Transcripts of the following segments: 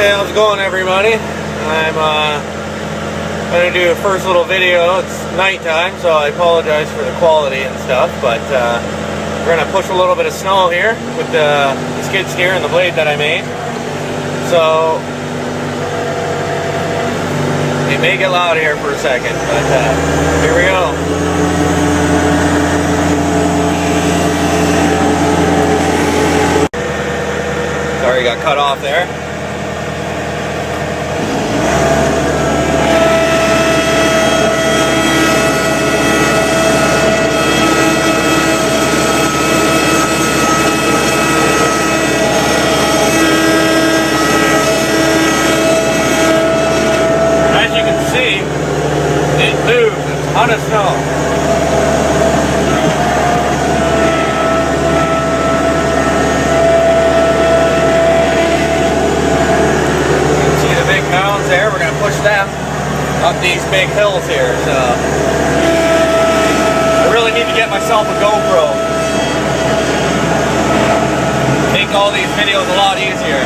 Hey, how's it going, everybody? I'm going to do a first little video. It's nighttime, so I apologize for the quality and stuff, but we're going to push a little bit of snow here with the skid steer and the blade that I made. So it may get loud here for a second, but here we go. Sorry, got cut off there. As you can see, it moves. It's a ton of snow. There, we're going to push them up these big hills here. So I really need to get myself a GoPro. Make all these videos a lot easier.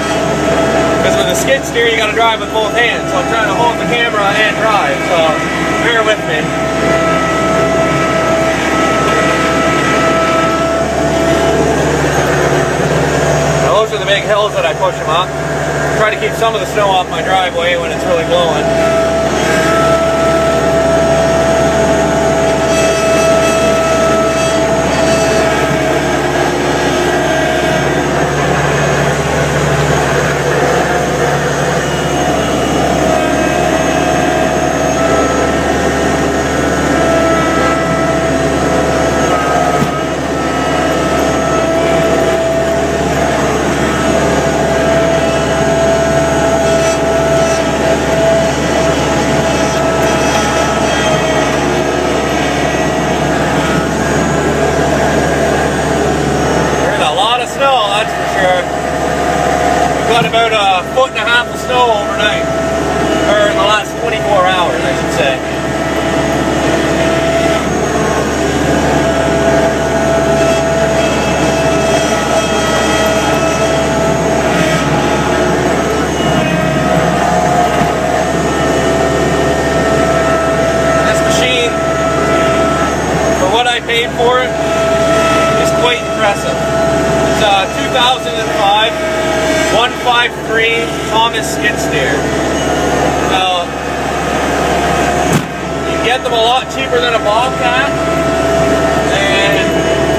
Because with a skid steer, you got to drive with both hands. So I'm trying to hold the camera and drive. So bear with me. Now those are the big hills that I push them up. Try to keep some of the snow off my driveway when it's really blowing. Got about a foot and a half of snow overnight, or in the last 24 hours, I should say. This machine, for what I paid for it, is quite impressive. It's a 2005 153 Thomas skid steer. Now, you can get them a lot cheaper than a Bobcat, and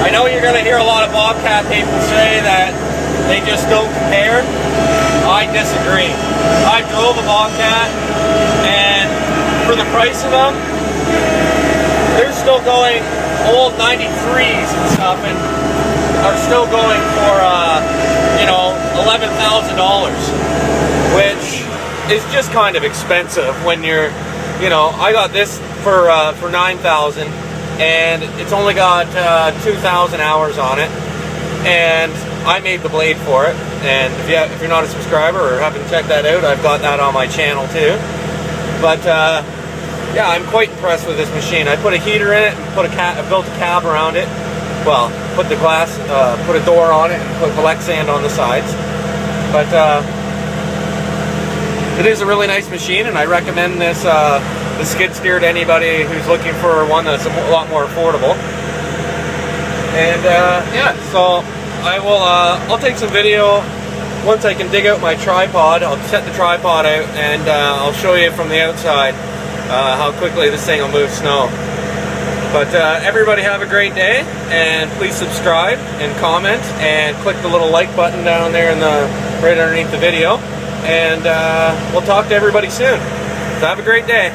I know you're going to hear a lot of Bobcat people say that they just don't compare. I disagree. I drove a Bobcat, and for the price of them, they're still going old 93s and stuff, and are still going for you know, $11,000, which is just kind of expensive when you're, you know, I got this for $9,000, and it's only got 2,000 hours on it, and I made the blade for it. And if you're not a subscriber or haven't checked that out, I've got that on my channel too. But yeah, I'm quite impressed with this machine. I put a heater in it and built a cab around it. Well, put the glass, put a door on it, and put black sand on the sides. But it is a really nice machine, and I recommend this the skid steer to anybody who's looking for one that's a lot more affordable. And yeah, so I'll take some video once I can dig out my tripod. I'll set the tripod out, and I'll show you from the outside how quickly this thing will move snow. But everybody have a great day, and please subscribe and comment and click the little like button down there in right underneath the video, and we'll talk to everybody soon. So have a great day.